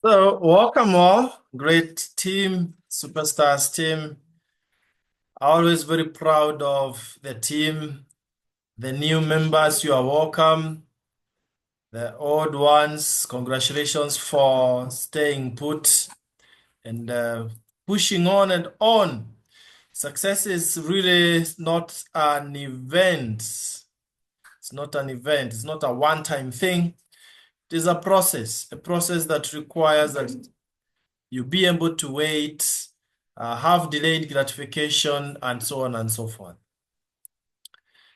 So, welcome all, great team, superstars team. Always very proud of the team. The new members, you are welcome. The old ones, congratulations for staying put and pushing on and on. Success is really not an event. It's not an event. It's not a one-time thing. It is a process that requires that you be able to wait, have delayed gratification, and so on and so forth.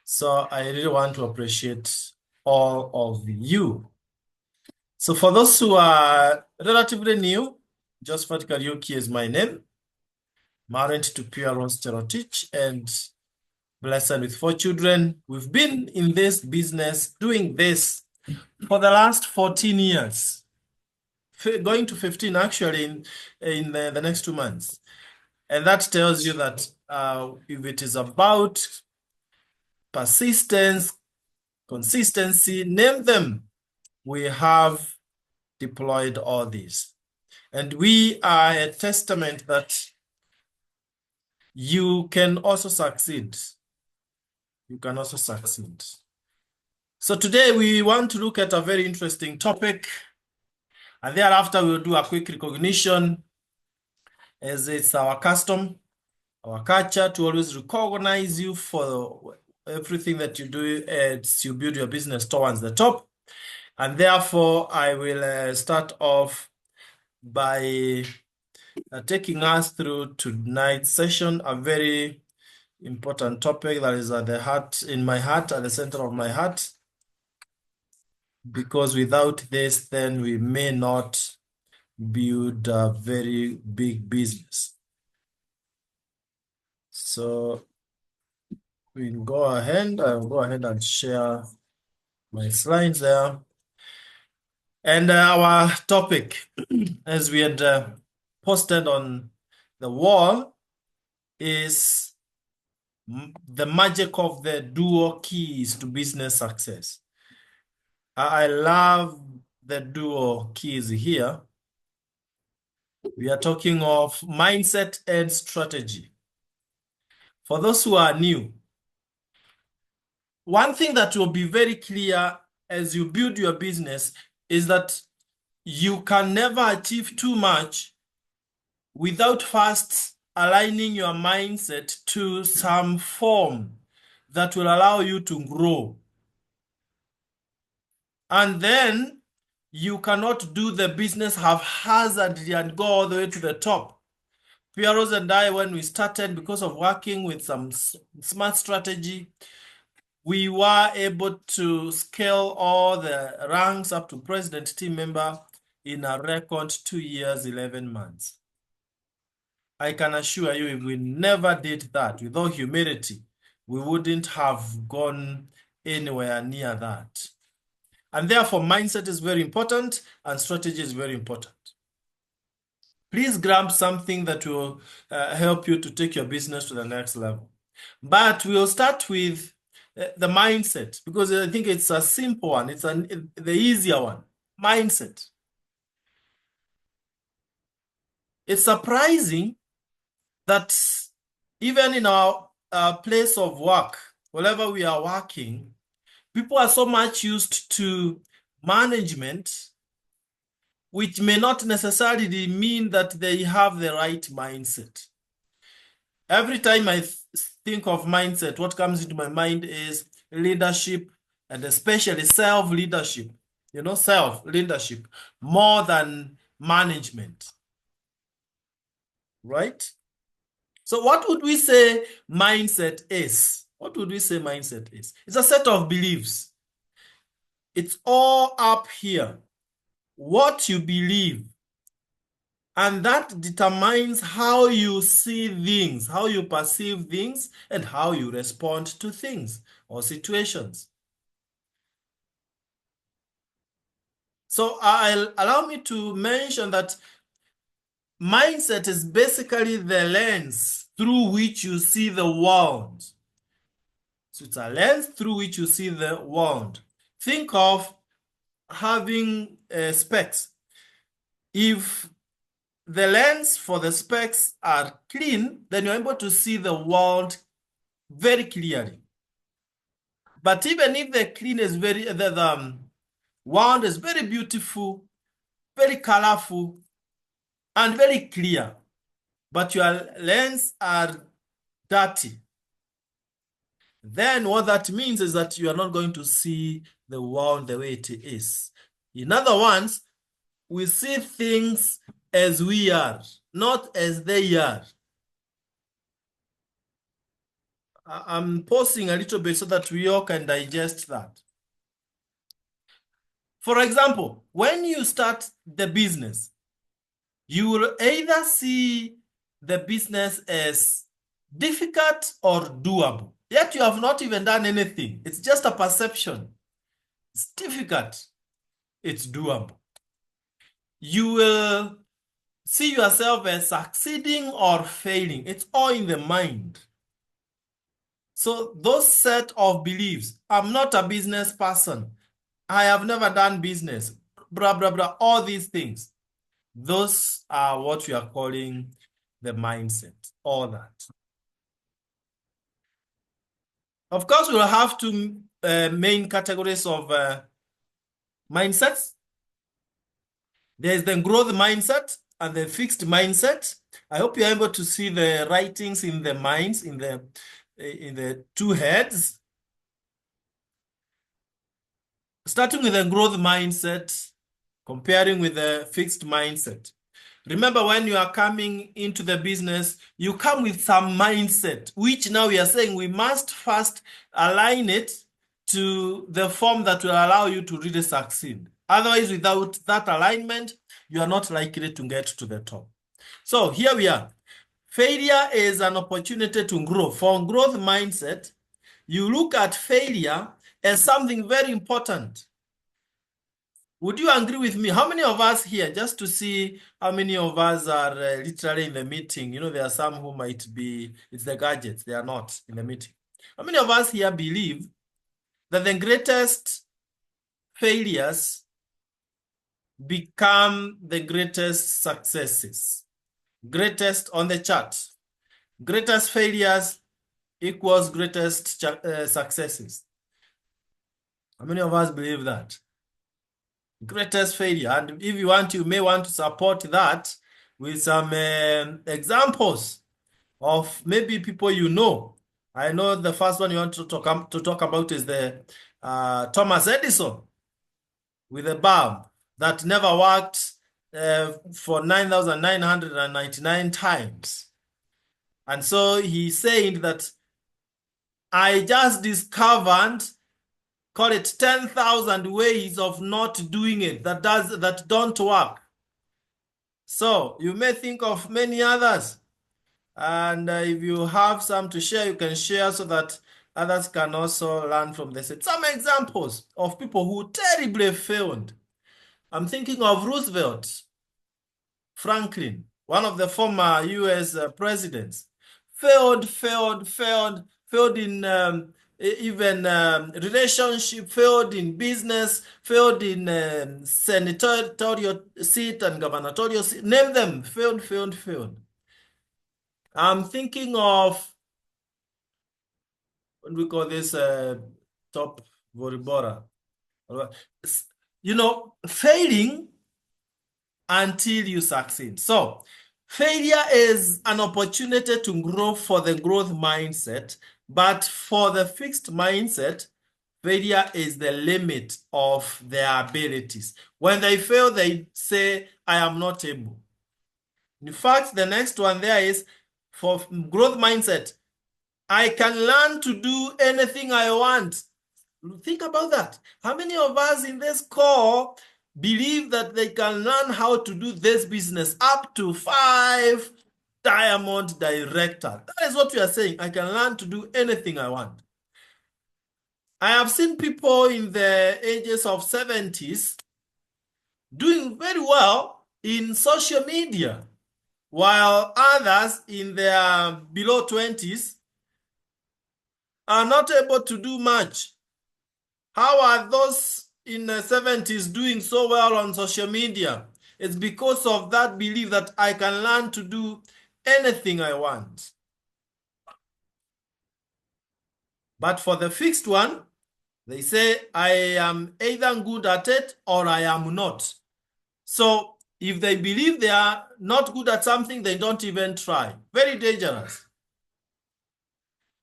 So I really want to appreciate all of you. So for those who are relatively new, Josephat Kariuki is my name, married to Pia Rose Terotich and blessed with 4 children. We've been in this business, doing this for the last 14 years, going to 15 actually in the next 2 months. And that tells you that if it is about persistence, consistency, name them, we have deployed all these. And we are a testament that you can also succeed. You can also succeed. So today we want to look at a very interesting topic. And thereafter we'll do a quick recognition, as it's our custom, our culture, to always recognize you for everything that you do as you build your business towards the top. And therefore, I will start off by taking us through tonight's session, a very important topic that is at the heart, in my heart, at the center of my heart. Because without this, then we may not build a very big business. So we'll go ahead. I'll go ahead and share my slides there. And our topic, as we had posted on the wall, is the magic of the dual keys to business success. I love the dual keys here. We are talking of mindset and strategy. For those who are new, one thing that will be very clear as you build your business is that you can never achieve too much without first aligning your mindset to some form that will allow you to grow. And then you cannot do the business haphazardly and go all the way to the top. Pia Rose and I, when we started, because of working with some smart strategy, we were able to scale all the ranks up to president team member in a record 2 years, 11 months. I can assure you, if we never did that, with all humility, we wouldn't have gone anywhere near that. And therefore, mindset is very important and strategy is very important. Please grab something that will help you to take your business to the next level. But we'll start with the mindset, because I think it's a simple one. It's the easier one. Mindset. It's surprising that even in our place of work, wherever we are working, people are so much used to management, which may not necessarily mean that they have the right mindset. Every time I think of mindset, what comes into my mind is leadership, and especially self-leadership, self-leadership, more than management, right? So what would we say mindset is? What would we say mindset is? It's a set of beliefs. It's all up here. What you believe. And that determines how you see things, how you perceive things, and how you respond to things or situations. So allow me to mention that mindset is basically the lens through which you see the world. So it's a lens through which you see the world. Think of having specs. If the lens for the specs are clean, then you're able to see the world very clearly. But even if the clean is the world is very beautiful, very colorful, and very clear, but your lens are dirty, then what that means is that you are not going to see the world the way it is. In other words, we see things as we are, not as they are. I'm pausing a little bit so that we all can digest that. For example, when you start the business, you will either see the business as difficult or doable. Yet you have not even done anything. It's just a perception. It's difficult. It's doable. You will see yourself as succeeding or failing. It's all in the mind. So those set of beliefs, I'm not a business person, I have never done business, blah, blah, blah, all these things. Those are what we are calling the mindset, all that. Of course, we'll have two main categories of mindsets. There's the growth mindset and the fixed mindset. I hope you're able to see the writings in the minds, in the two heads. Starting with the growth mindset, comparing with the fixed mindset. Remember, when you are coming into the business, you come with some mindset, which now we are saying we must first align it to the form that will allow you to really succeed. Otherwise, without that alignment, you are not likely to get to the top. So here we are. Failure is an opportunity to grow. For growth mindset, you look at failure as something very important. Would you agree with me? How many of us here, just to see how many of us are literally in the meeting? You know, there are some who might be, it's the gadgets, they are not in the meeting. How many of us here believe that the greatest failures become the greatest successes? Greatest on the chart. Greatest failures equals greatest successes. How many of us believe that? Greatest failure. And if you want, you may want to support that with some examples of maybe people you know. I know the first one you want to talk about is the Thomas Edison with a bulb that never worked for 9,999 times. And so he said that I just discovered, call it 10,000 ways of not doing it that don't work. So you may think of many others. And if you have some to share, you can share so that others can also learn from this. Some examples of people who terribly failed. I'm thinking of Roosevelt, Franklin, one of the former US presidents. Failed in even relationship, failed in business, failed in senatorial seat and gubernatorial seat. Name them, failed. I'm thinking of, what do we call this, top volleyball. You know, failing until you succeed. So failure is an opportunity to grow for the growth mindset, but for the fixed mindset, failure is the limit of their abilities. When they fail, they say, I am not able. In fact, the next one there is for growth mindset, I can learn to do anything I want. Think about that. How many of us in this call believe that they can learn how to do this business up to 5 diamond director? That is what we are saying. I can learn to do anything I want. I have seen people in the ages of 70s doing very well in social media, while others in their below 20s are not able to do much. How are those in the 70s doing so well on social media? It's because of that belief that I can learn to do anything I want. But for the fixed one, they say, I am either good at it or I am not. So if they believe they are not good at something, they don't even try. Very dangerous.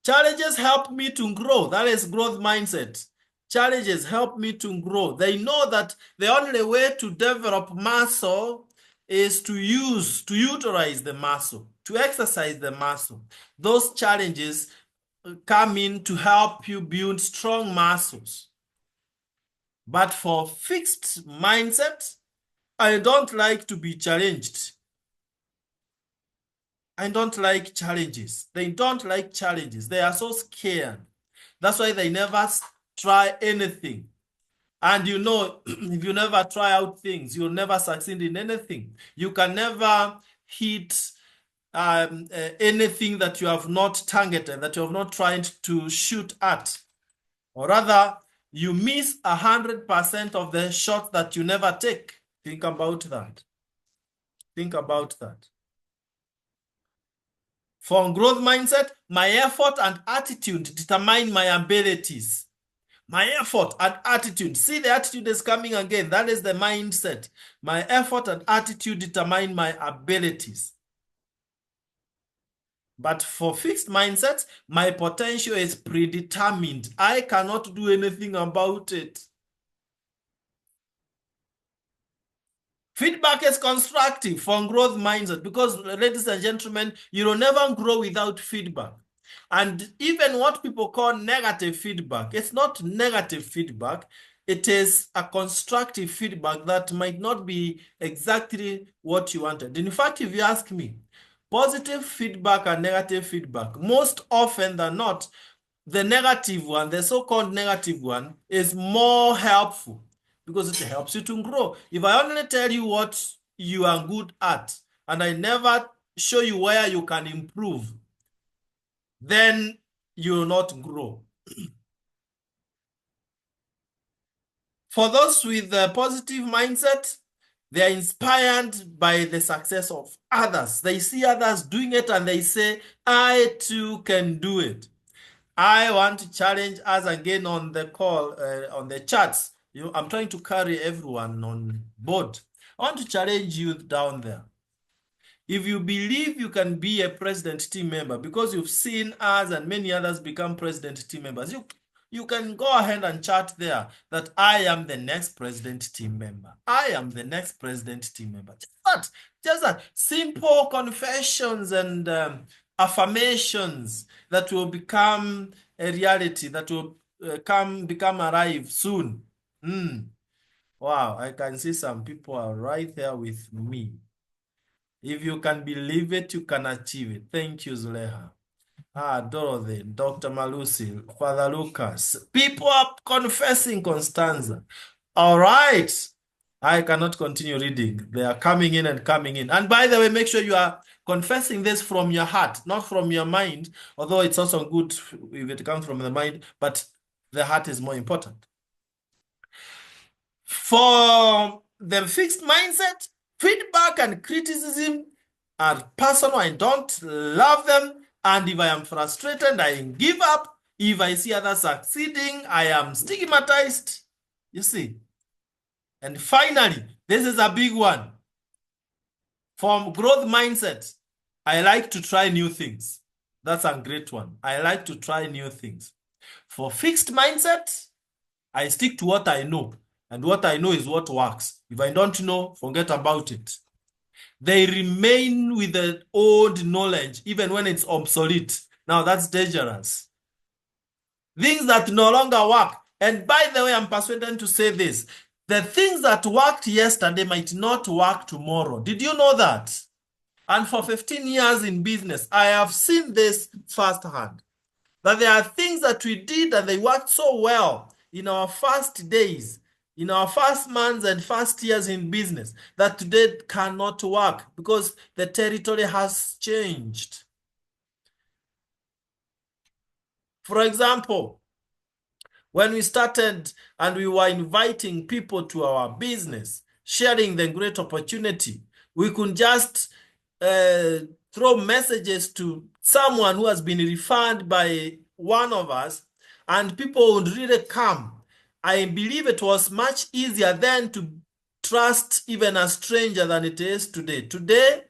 Challenges help me to grow. That is growth mindset. Challenges help me to grow. They know that the only way to develop muscle is to utilize the muscle, to exercise the muscle. Those challenges come in to help you build strong muscles. But for fixed mindset, I don't like to be challenged. I don't like challenges. They don't like challenges. They are so scared. That's why they never try anything. And you know, if you never try out things, you'll never succeed in anything. You can never hit anything that you have not targeted, that you have not tried to shoot at. Or rather, you miss 100% of the shots that you never take. Think about that. Think about that. For growth mindset, my effort and attitude determine my abilities. My effort and attitude. See, the attitude is coming again. That is the mindset. My effort and attitude determine my abilities. But for fixed mindsets, my potential is predetermined. I cannot do anything about it. Feedback is constructive for growth mindset because, ladies and gentlemen, you will never grow without feedback. And even what people call negative feedback, it's not negative feedback. It is a constructive feedback that might not be exactly what you wanted. In fact, if you ask me, positive feedback and negative feedback, most often than not, the negative one, the so-called negative one, is more helpful because it helps you to grow. If I only tell you what you are good at and I never show you where you can improve, then you will not grow. For those with a positive mindset, they are inspired by the success of others. They see others doing it and they say, I too can do it. I want to challenge us again on the call, on the chats. I'm trying to carry everyone on board. I want to challenge you down there. If you believe you can be a president team member because you've seen us and many others become president team members, you can go ahead and chat there that I am the next president team member. I am the next president team member. Just that simple confessions and affirmations that will become a reality, that will become alive soon. Wow, I can see some people are right there with me. If you can believe it, you can achieve it. Thank you, Zuleha. Dorothy, Dr. Malusi, Father Lucas. People are confessing, Constanza. All right. I cannot continue reading. They are coming in and coming in. And by the way, make sure you are confessing this from your heart, not from your mind, although it's also good if it comes from the mind, but the heart is more important. For the fixed mindset, feedback and criticism are personal. I don't love them. And if I am frustrated, I give up. If I see others succeeding, I am stigmatized. You see. And finally, this is a big one. From growth mindset, I like to try new things. That's a great one. I like to try new things. For fixed mindset, I stick to what I know. And what I know is what works. If I don't know, forget about it. They remain with the old knowledge, even when it's obsolete. Now, that's dangerous. Things that no longer work. And by the way, I'm persuaded to say this. The things that worked yesterday might not work tomorrow. Did you know that? And for 15 years in business, I have seen this firsthand. That there are things that we did and they worked so well in our first days, in our first months and first years in business, that today cannot work because the territory has changed. For example, when we started and we were inviting people to our business, sharing the great opportunity. We could just throw messages to someone who has been referred by one of us, and people would really come. I believe it was much easier then to trust even a stranger than it is today. Today,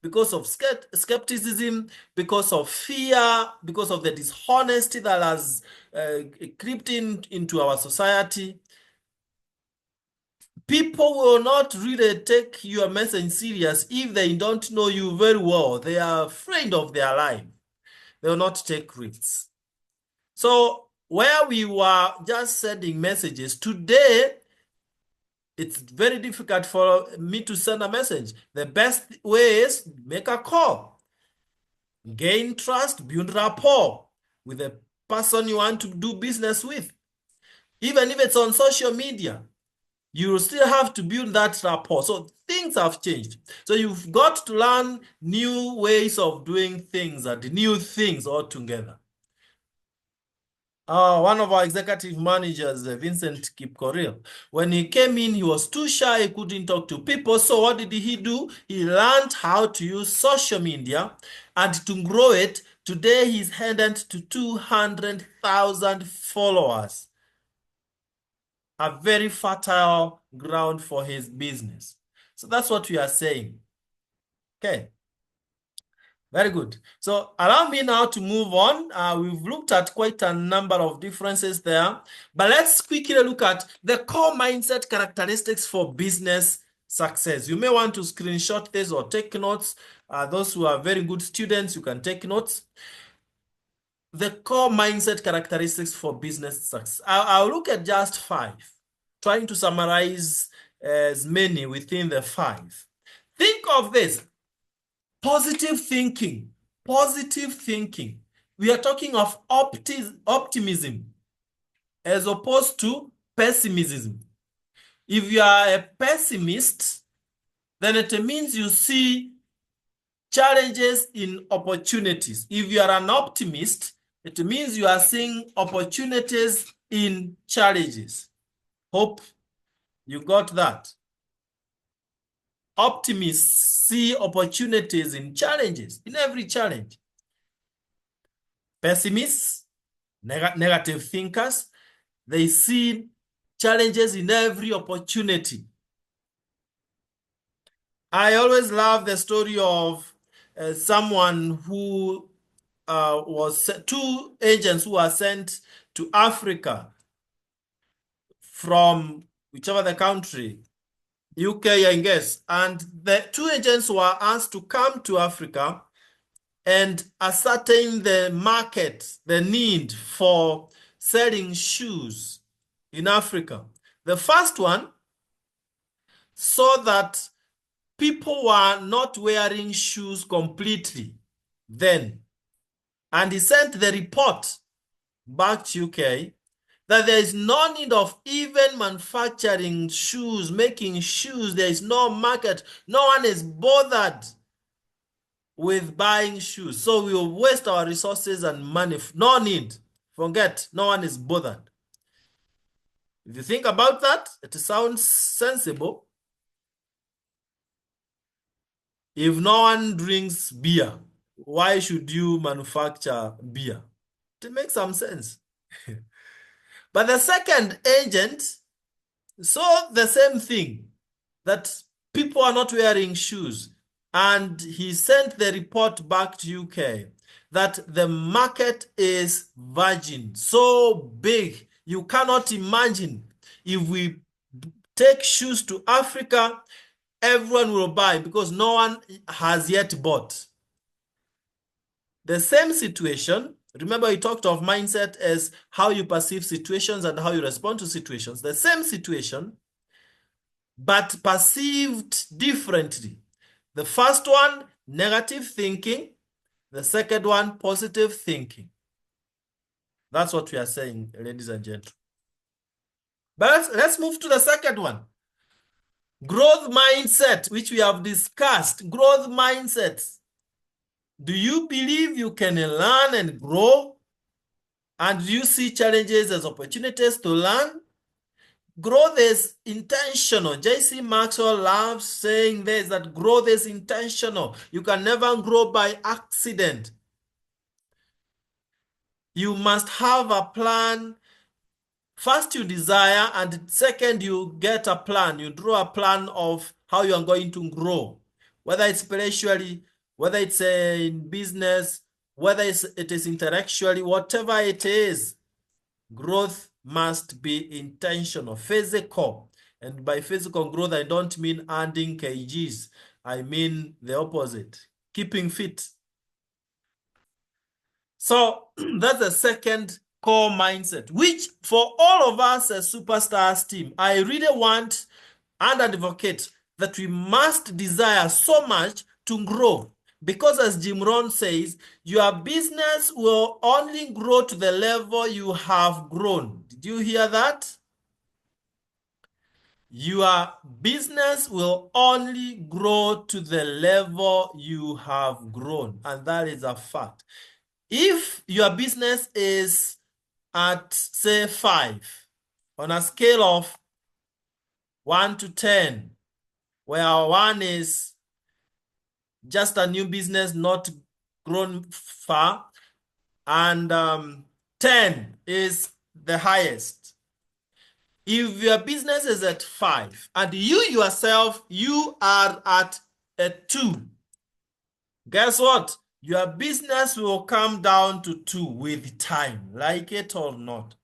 because of skepticism, because of fear, because of the dishonesty that has crept into our society, people will not really take your message serious if they don't know you very well. They are afraid of their life. They will not take risks. So where we were just sending messages, today it's very difficult for me to send a message. The best way is make a call. Gain trust, build rapport with the person you want to do business with. Even if it's on social media, you still have to build that rapport. So things have changed. So you've got to learn new ways of doing things and new things altogether. One of our executive managers, Vincent Kipkoril, when he came in, he was too shy. He couldn't talk to people. So what did he do? He learned how to use social media and to grow it. Today, he's headed to 200,000 followers. A very fertile ground for his business. So that's what we are saying. Okay. Very good. So allow me now to move on. We've looked at quite a number of differences there, but let's quickly look at the core mindset characteristics for business success. You may want to screenshot this or take notes. Those who are very good students, you can take notes. The core mindset characteristics for business success. I'll look at just 5, trying to summarize as many within the 5. Think of this. Positive thinking. Positive thinking. We are talking of optimism as opposed to pessimism. If you are a pessimist, then it means you see challenges in opportunities. If you are an optimist, it means you are seeing opportunities in challenges. Hope you got that. Optimists see opportunities in challenges, in every challenge. Pessimists, negative thinkers, they see challenges in every opportunity. I always love the story of someone who was 2 agents who were sent to Africa from whichever the country, UK, I guess. And the 2 agents were asked to come to Africa and ascertain the market, the need for selling shoes in Africa. The first one saw that people were not wearing shoes completely then. And he sent the report back to UK that there is no need of even manufacturing shoes, making shoes. There is no market. No one is bothered with buying shoes. So we will waste our resources and money. No need. Forget. No one is bothered. If you think about that, it sounds sensible. If no one drinks beer, why should you manufacture beer? It makes some sense. But the second agent saw the same thing, that people are not wearing shoes. And he sent the report back to UK that the market is virgin, so big. You cannot imagine. If we take shoes to Africa, everyone will buy because no one has yet bought. The same situation, remember we talked of mindset as how you perceive situations and how you respond to situations. The same situation, but perceived differently. The first one, negative thinking. The second one, positive thinking. That's what we are saying, ladies and gentlemen. But let's move to the second one. Growth mindset, which we have discussed. Growth mindset. Do you believe you can learn and grow? And do you see challenges as opportunities to learn? Growth is intentional. J.C. Maxwell loves saying this, that growth is intentional. You can never grow by accident. You must have a plan. First, you desire, and second, you get a plan. You draw a plan of how you are going to grow, whether it's spiritually, whether it's in business, whether it is intellectually, whatever it is. Growth must be intentional, physical. And by physical growth, I don't mean adding kgs. I mean the opposite, keeping fit. So that's the second core mindset, which for all of us as Superstars team, I really want and advocate that we must desire so much to grow. Because as Jim Rohn says, your business will only grow to the level you have grown. Did you hear that? Your business will only grow to the level you have grown. And that is a fact. If your business is at, say, 5, on a scale of 1 to 10, where 1 is just a new business, not grown far, and 10 is the highest. If your business is at 5 and you yourself, you are at a 2, guess what? Your business will come down to 2 with time, like it or not.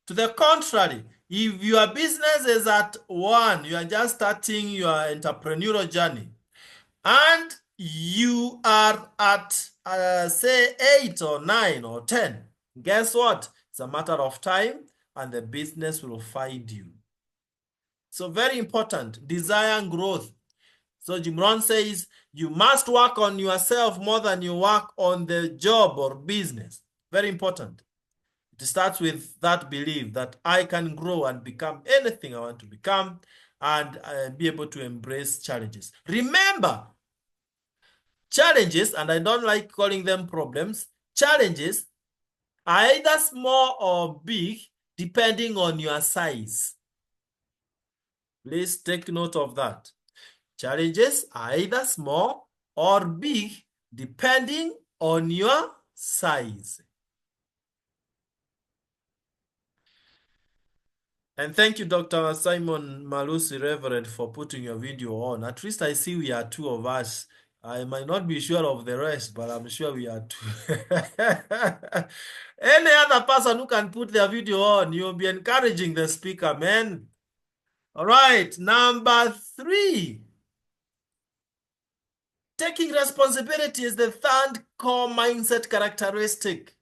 To the contrary, if your business is at 1, you are just starting your entrepreneurial journey, and you are at, say, 8 or 9 or 10, guess what? It's a matter of time, and the business will find you. So very important, desire and growth. So Jim Rohn says, you must work on yourself more than you work on the job or business. Very important. It starts with that belief that I can grow and become anything I want to become, and be able to embrace challenges. Remember, challenges, and I don't like calling them problems, challenges are either small or big depending on your size. Please take note of that. Challenges are either small or big depending on your size. And thank you, Dr. Simon Malusi, Reverend, for putting your video on. At least I see we are 2 of us. I might not be sure of the rest, but I'm sure we are 2. Any other person who can put their video on, you'll be encouraging the speaker, man. All right, number 3. Taking responsibility is the third core mindset characteristic.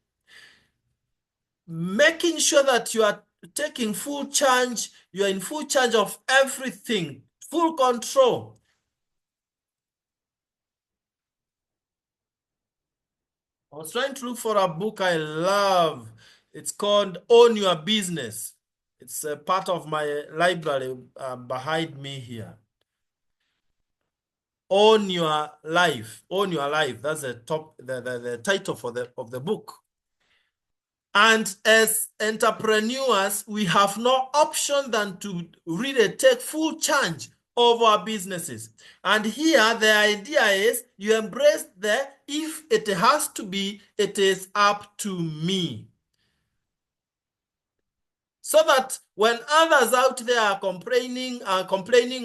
Making sure that you are taking full charge, you are in full charge of everything, full control. I was trying to look for a book I love. It's called Own Your Business. It's a part of my library behind me here. Own Your Life. Own Your Life. That's the title of the book. And as entrepreneurs, we have no option than to really take full charge of our businesses. And here the idea is you embrace the if it has to be, it is up to me. So that when others out there are complaining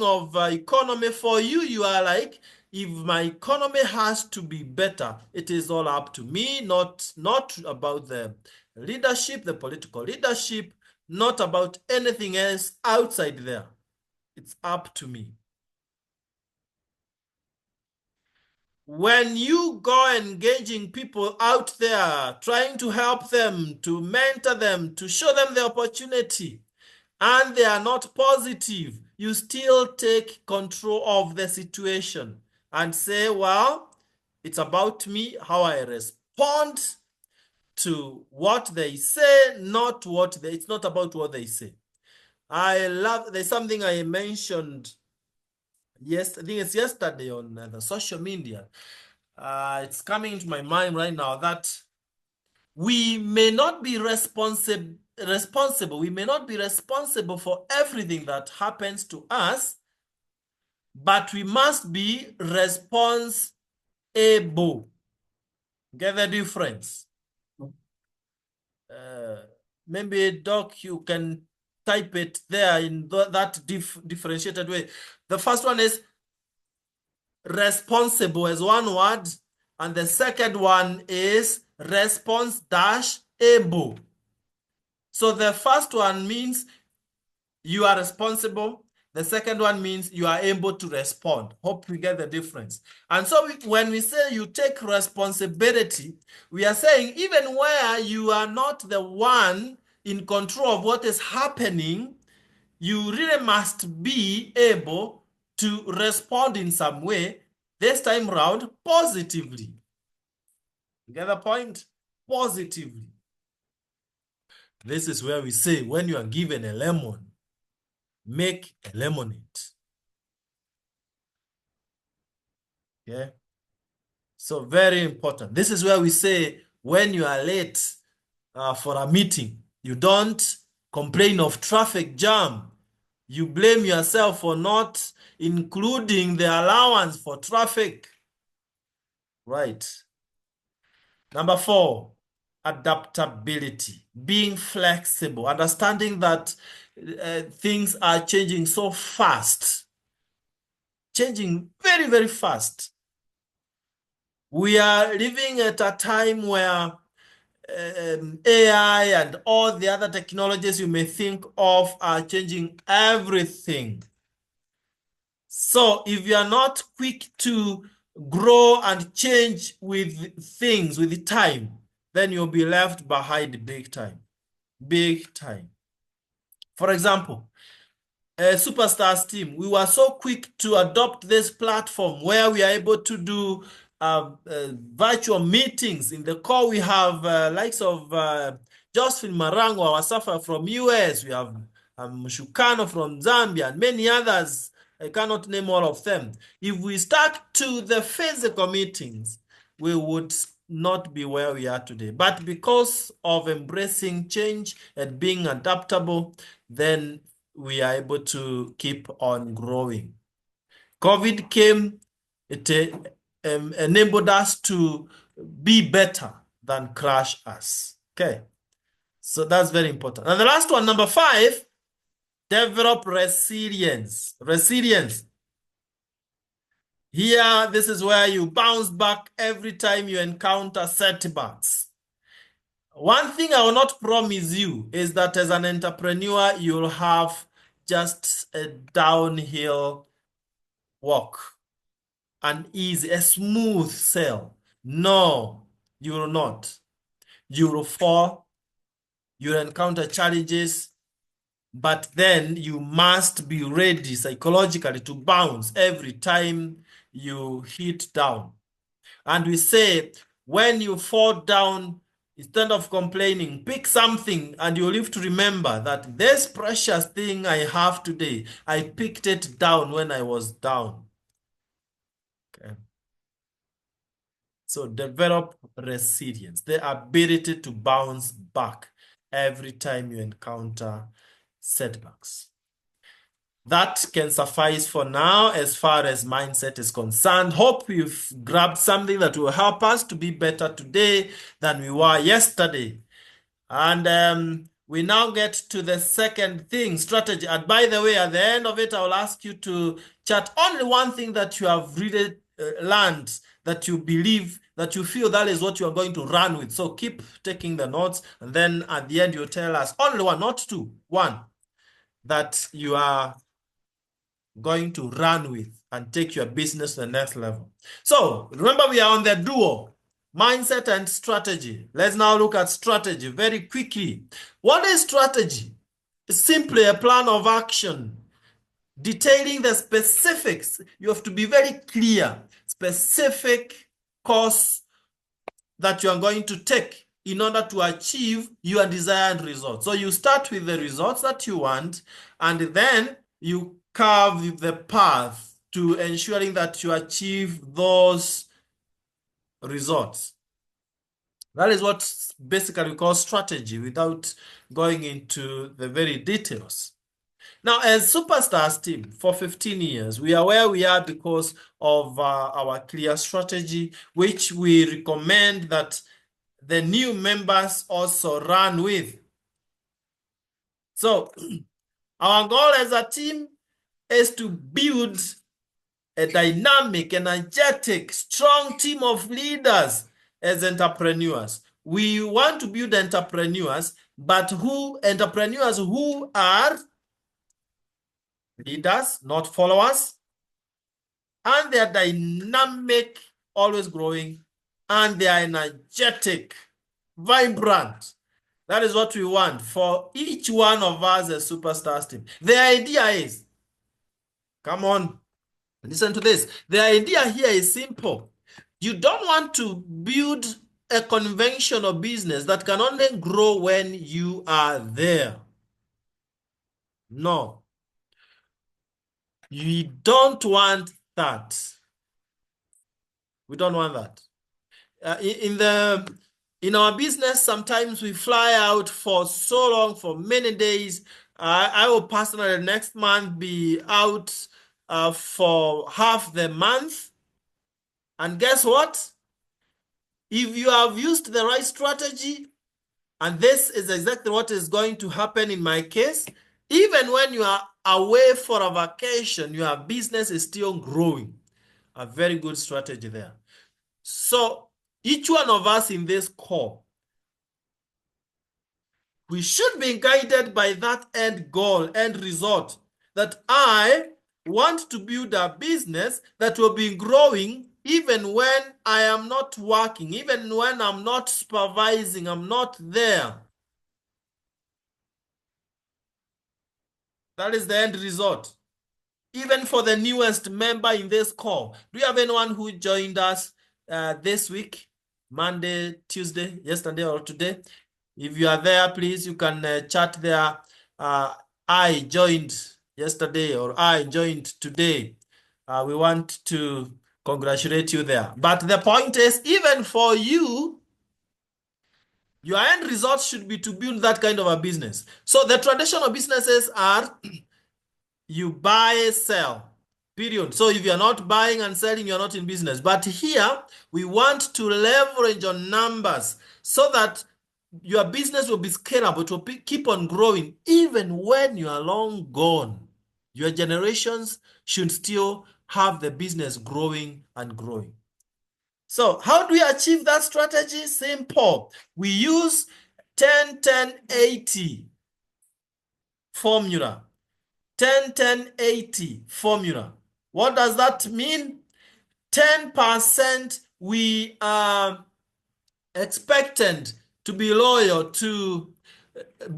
of economy, for you, you are like, if my economy has to be better, it is all up to me, not about the leadership, the political leadership, not about anything else outside there. It's up to me. When you go engaging people out there, trying to help them, to mentor them, to show them the opportunity, and they are not positive, you still take control of the situation and say, well, it's about me, how I respond to what they say, it's not about what they say. There's something I mentioned, yes, I think it's yesterday on the social media. It's coming into my mind right now that we may not be responsible responsible. We may not be responsible for everything that happens to us, but we must be responsible. Get the difference? Maybe, Doc, you can type it there in that differentiated way. The first one is responsible as one word, and the second one is response-able. So the first one means you are responsible. The second one means you are able to respond. Hope we get the difference. And so when we say you take responsibility, we are saying even where you are not the one in control of what is happening, you really must be able to respond in some way, this time round positively. You get the point? Positively. This is where we say when you are given a lemon, make a lemonade. Okay? So very important. This is where we say when you are late for a meeting, you don't complain of traffic jam. You blame yourself for not including the allowance for traffic. Right. Number 4, adaptability, being flexible, understanding that things are changing so fast, changing very, very fast. We are living at a time where AI and all the other technologies you may think of are changing everything. So if you are not quick to grow and change with things, with the time, then you'll be left behind big time. Big time. For example, Superstars team, we were so quick to adopt this platform where we are able to do virtual meetings. In the call, we have likes of Josephine Marango, our sufferer from US. We have Shukano from Zambia and many others. I cannot name all of them. If we stuck to the physical meetings, we would not be where we are today. But because of embracing change and being adaptable, then we are able to keep on growing. COVID came, it enabled us to be better than crash us. Okay, so that's very important. And the last one, number 5, develop resilience. Resilience. Here, this is where you bounce back every time you encounter setbacks. One thing I will not promise you is that as an entrepreneur, you'll have just a downhill walk, an easy, a smooth sail. No, you will not. You will fall, you'll encounter challenges, but then you must be ready psychologically to bounce every time you hit down. And we say, when you fall down, instead of complaining, pick something and you live to remember that this precious thing I have today, I picked it down when I was down. Okay. So develop resilience, the ability to bounce back every time you encounter setbacks. That can suffice for now as far as mindset is concerned. Hope you've grabbed something that will help us to be better today than we were yesterday. And we now get to the second thing, strategy. And by the way, at the end of it, I will ask you to chat only one thing that you have really learned, that you believe, that you feel that is what you are going to run with. So keep taking the notes. And then at the end, you tell us only one, not two, one, that you are going to run with and take your business to the next level. So remember, we are on the duo, mindset and strategy. Let's now look at strategy very quickly. What is strategy? It's simply a plan of action detailing the specifics. You have to be very clear, specific course that you are going to take in order to achieve your desired results. So you start with the results that you want, and then you carve the path to ensuring that you achieve those results. That is what basically we call strategy without going into the very details. Now, as Superstars team for 15 years, we are where we are because of our clear strategy, which we recommend that the new members also run with. So, our goal as a team is to build a dynamic, energetic, strong team of leaders as entrepreneurs. We want to build entrepreneurs, but entrepreneurs who are leaders, not followers, and they are dynamic, always growing, and they are energetic, vibrant. That is what we want for each one of us as Superstars team. The idea is, come on, listen to this. The idea here is simple. You don't want to build a conventional business that can only grow when you are there. No. You don't want that. We don't want that. In our business, sometimes we fly out for so long, for many days. I will personally next month be out for half the month. And guess what? If you have used the right strategy, and this is exactly what is going to happen in my case, even when you are away for a vacation, your business is still growing. A very good strategy there. So each one of us in this call, we should be guided by that end goal, end result, that I want to build a business that will be growing even when I am not working, even when I'm not supervising, I'm not there. That is the end result. Even for the newest member in this call, do you have anyone who joined us this week, Monday, Tuesday, yesterday, or today? If you are there, please, you can chat there. I joined yesterday or I joined today. We want to congratulate you there. But the point is, even for you, your end result should be to build that kind of a business. So the traditional businesses are you buy, sell, period. So if you're not buying and selling, you're not in business. But here, we want to leverage on numbers so that your business will be scalable, to keep on growing, even when you are long gone. Your generations should still have the business growing and growing. So how do we achieve that strategy? Simple. We use 10-10-80 formula. 10-10-80 formula. What does that mean? 10% we are expectant to be loyal, to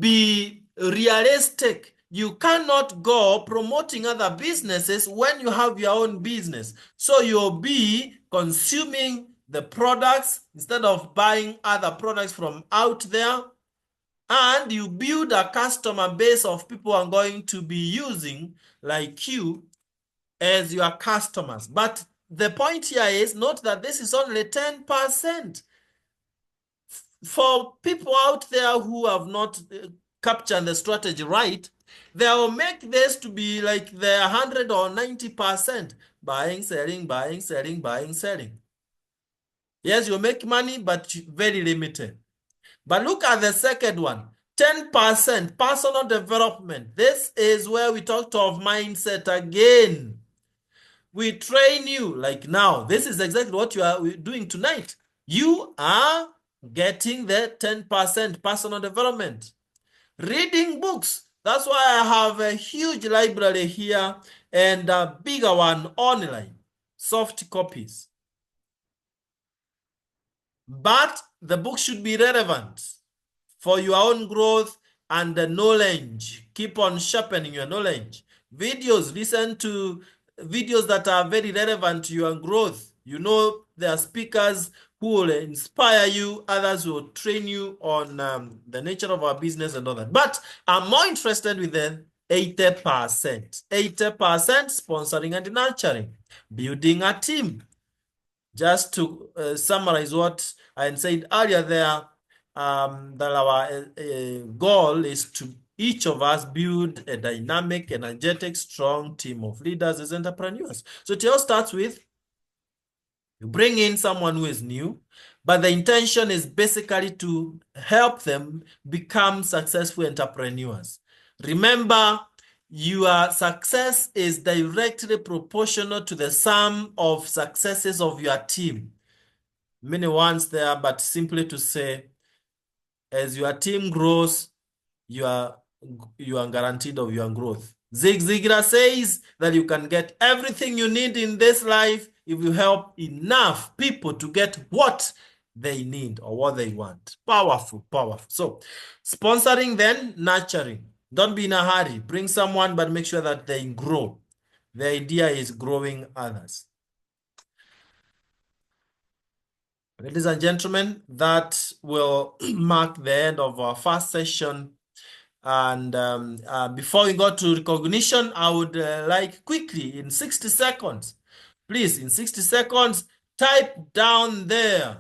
be realistic. You cannot go promoting other businesses when you have your own business. So you'll be consuming the products instead of buying other products from out there. And you build a customer base of people who are going to be using like you as your customers. But the point here is not that this is only 10%. For people out there who have not captured the strategy right, they will make this to be like the 100 or 90%. Buying, selling, buying, selling, buying, selling. Yes, you make money, but very limited. But look at the second one, 10% personal development. This is where we talked of mindset again. We train you like now. This is exactly what you are doing tonight. You are getting the 10% personal development. Reading books. That's why I have a huge library here and a bigger one online. Soft copies. But the book should be relevant for your own growth and the knowledge. Keep on sharpening your knowledge. Videos, listen to videos that are very relevant to your growth. You know, there are speakers who will inspire you, others will train you on the nature of our business and all that. But I'm more interested with the 80%. 80% sponsoring and nurturing, building a team. Just to summarize what I said earlier there, that our goal is to each of us build a dynamic, energetic, strong team of leaders as entrepreneurs. So it all starts with you bring in someone who is new, but the intention is basically to help them become successful entrepreneurs. Remember, your success is directly proportional to the sum of successes of your team. Many ones there, but simply to say, as your team grows, you are guaranteed of your growth. Zig Ziglar says that you can get everything you need in this life if you help enough people to get what they need or what they want. Powerful, powerful. So, sponsoring, then nurturing. Don't be in a hurry. Bring someone, but make sure that they grow. The idea is growing others. Ladies and gentlemen, that will mark the end of our first session. And before we go to recognition, I would like quickly in 60 seconds, please, in 60 seconds, type down there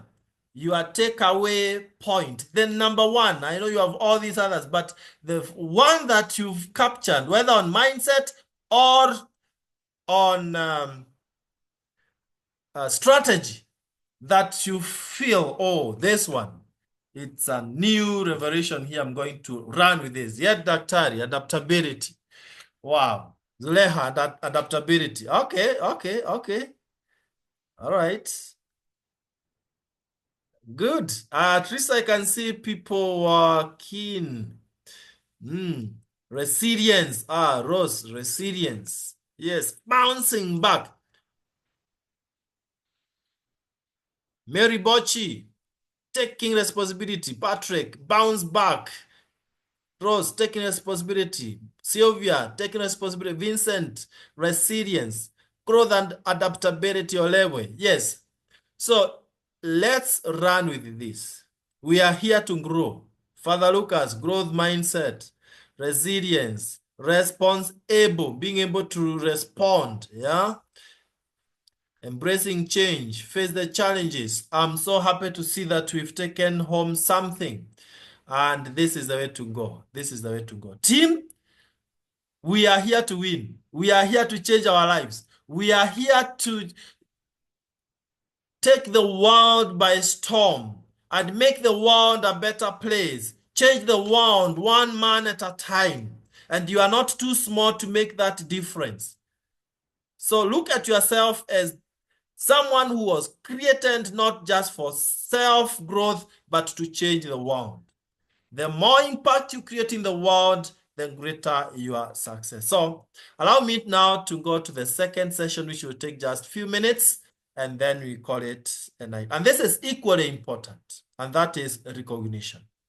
your takeaway point. Then number one, I know you have all these others, but the one that you've captured, whether on mindset or on strategy, that you feel, oh, this one, it's a new revelation here. I'm going to run with this. Yet, Daktari, adaptability. Wow. Zuleha, that adaptability. Okay, okay, okay. All right. Good. At least I can see people were keen. Resilience. Rose, resilience. Yes, bouncing back. Mary Bochi, taking responsibility. Patrick, bounce back. Rose, taking responsibility. Sylvia, taking responsibility. Vincent, resilience. Growth and adaptability. Olewe. Yes. So let's run with this. We are here to grow. Father Lucas, growth mindset, resilience, response able, being able to respond. Yeah. Embracing change, face the challenges. I'm so happy to see that we've taken home something. And this is the way to go. This is the way to go. Team, we are here to win. We are here to change our lives. We are here to take the world by storm and make the world a better place. Change the world one man at a time. And you are not too small to make that difference. So look at yourself as someone who was created not just for self-growth, but to change the world. The more impact you create in the world, the greater your success. So allow me now to go to the second session, which will take just a few minutes, and then we call it a night. And this is equally important, and that is recognition.